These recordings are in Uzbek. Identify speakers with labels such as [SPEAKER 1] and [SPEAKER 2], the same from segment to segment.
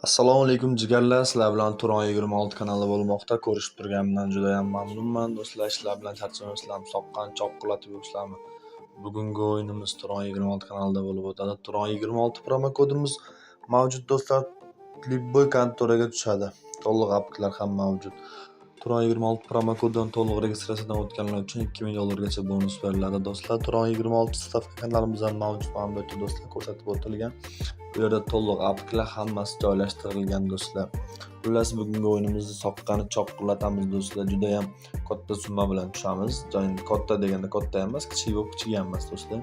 [SPEAKER 1] Assalomu alaykum jigarlar, sizlar bilan Turon 26 kanali bo'lmoqda. Ko'rishib turganimdan juda ham mamnunman. Do'stlar, sizlar bilan charchamasizlarmi? Soqqan chopqilatib yursizlarmi? Bugungi o'yinimiz Turon 26 kanalida bo'lib o'tadi. Turon 26 promo kodimiz mavjud do'stlar. Libboy kontoraga tushadi. To'liq apklar ham mavjud. Turon 26 promo kodidan to'liq registratsiyadan o'tganlar uchun 2000 dollargacha bonus beriladi do'stlar. Turon 26 stavka kanalimiz ham mavjud. Mana bu yerda do'stlar ko'rsatib o'tilgan. Bu yerda to'liq apklar hammasi joylashtirilgan do'stlar. Xullas bugungi o'yinimizni soqqani chopqilatamiz do'stlar. Juda ham katta summa bilan tushamiz. Katta deganda katta emas, kichik ham emas do'stlar.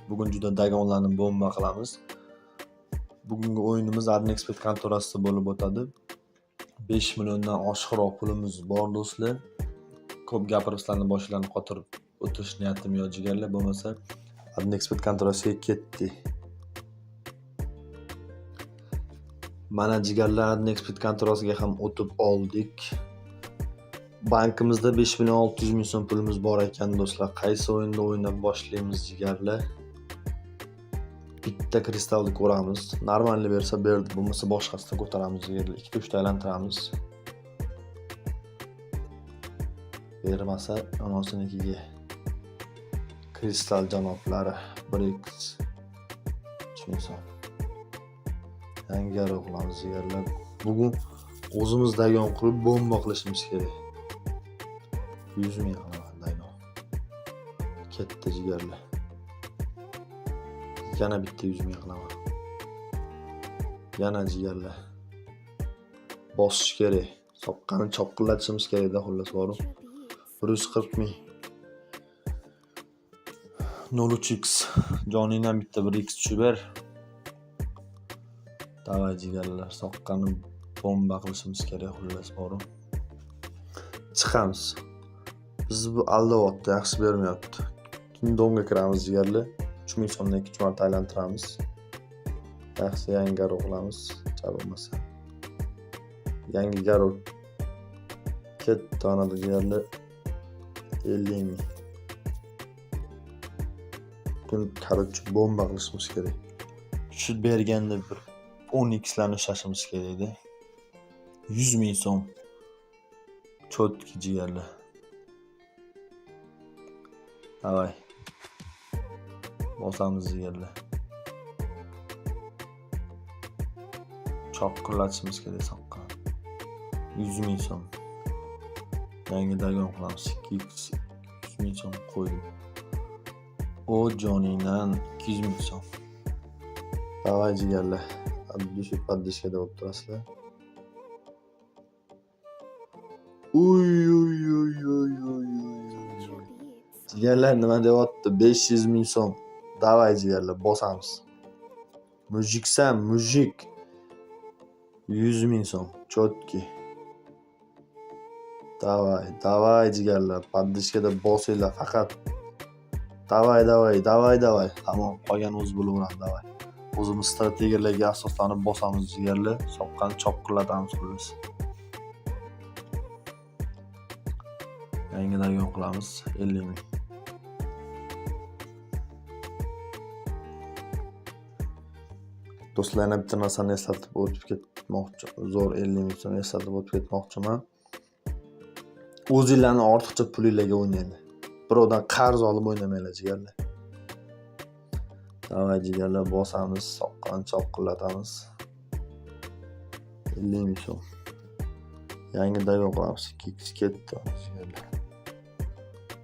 [SPEAKER 1] Bugun juda dagonlarni bomba qilamiz. Bugungi o'yinimiz Adnexpert kontorasida bo'lib o'tadi. 5 milliondan oshiqroq pulimiz bor do'stlar. Ko'p gapirib sizlarni boshlarini qotirib o'tish niyatim yo'q jigarlar, bo'lmasa Adnexpert kontorasiga ketdi. Mana jigarlar Adnexpert kontorasiga ham o'tib oldik. Bankimizda 5 million 600 ming so'm pulimiz bor ekan do'stlar. Qaysi o'yinda o'ynab boshlaymiz jigarlar? Bitta kristalni ko'ramiz. Normalni bersa berdi, bo'lmasa boshqasini ko'taramiz jigarlar. 2-3 ta aylantiramiz. Bermasa onasinikiga. Kristal janoblari 1x 3 ming so'm. Yangi o'qilamiz jigarlar. Bugun o'zimiz dagon qilib bomba qilishimiz kerak. 100 ming qilaman dagon. Katta jigarlar. Yana bitta 100 ming qilaman. Yana jigarlar. Bosish kerak. Soqqani chopqillatishimiz kerak-da xullas boru. 140 ming. 03x. Joningdan bitta 1x tushib ber. Davay jigarlar, soqqani bomba qilishimiz kerak xullas boru. Chiqamiz. Biz bu aldayapti, yaxshi bermayapti. Tundonga kiramiz jigarlar. 3000 so'mdan 2 marta aylantiramiz. Yaxshi yangi garo qilamiz, chalolmasa. Yangi garo katta onada jigarlar 50 ming. Buni qarich bomba qilishimiz kerak. Tushib berganda bir 10x larni ushashimiz kerak-da. 100 ming so'm. Chotki jigarlar. Davay. Bosamiz jigarlar. Chopqillatishimiz kerak soqqan. 100 ming so'm. Yangi dagon qilamiz. 2x 100 ming so'm qo'ydim. O joningdan 200 ming so'm. Davay jigarlar. Düşüp paddishkada bo'lib turasizlar. Jigarlar nima deyapti? 500 ming so'm. Davay jigarlar, bosamiz. Mujiksan, mujik. 100 ming so'm. Chotki. Davay jigarlar, paddishkada bosinglar faqat. Davay. Tamam, qolgan o'z bo'laveradi, davay. O'zimiz strategiyalarga asoslanib bosamiz jigarlar. Soqqani chopqillatamiz xullas. Yangi dagon qilamiz 50 ming. Do'stlarga bitta narsani eslatib o'tib ketmoqchi. Zo'r 50 ming so'm eslatib o'tib ketmoqchiman. O'zingizlarni ortiqcha pulingizga o'ynanglar. Birovdan qarz olib o'ynamanglar jigarlar. Davay jigarlar, bosamiz, soqqani chopqillatamiz. 50 ming so'm. Yangi dagon qilamiz. 2x ketdi jigarlar.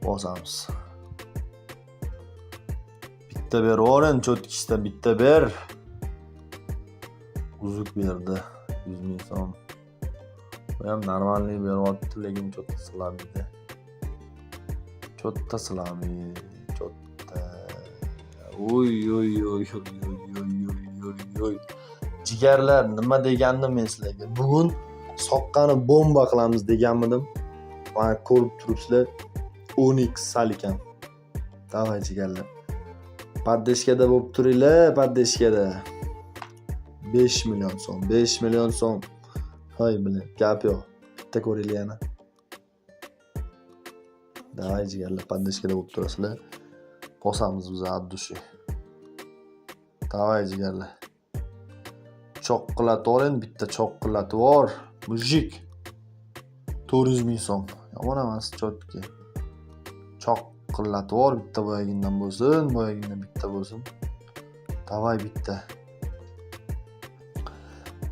[SPEAKER 1] Bosamiz. Bitta ber, o'rin cho'tkishda bitta ber. Uzuk berdi. 100 ming so'm. Bu ham normalniy beryapti, lekin cho'tta siladi. Cho'tta silami. Cho'tta. Oy. Jigarlar, nima degandim men sizlarga? Bugun soqqani bomba qilamiz deganmidim. Mana ko'rib turibsizlar. 10x sal ekan. Davay jigarlar. Paddishkada bo'lib turinglar, paddishkada. 5 million so'm, 5 million so'm. Hoy bilan, gap yo'q. Bitta ko'ringlar yana. Davay jigarlar, paddishkada bo'lib turasizlar. Bosamiz biz addushi. Davay jigarlar. choqqillatvoring, bitta choqqillatibor. Mujik. 400 ming so'm. Yomon emas, chotki. Choqqillatibor, bitta boyagindan bo'lsin, boyagindan bitta bo'lsin. Davay bitta.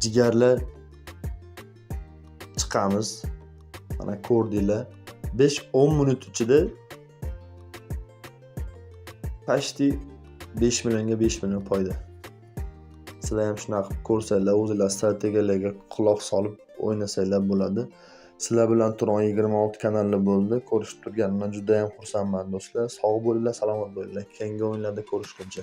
[SPEAKER 1] Jigarlar chiqamiz. Mana ko'rdinglar. 5-10 minut ichida pashti 5 millionga 5 million foyda. Sizlar ham shunaqa qilib ko'rsanglar, o'zingizlar strategiyalarga quloq solib o'ynasanglar bo'ladi. Sizlar bilan Turon 26 kanali bo'ldi. Ko'rishib turganimdan juda ham xursandman do'stlar. Sog' bo'linglar, salomat bo'linglar. Keyingi o'yinlarda ko'rishguncha.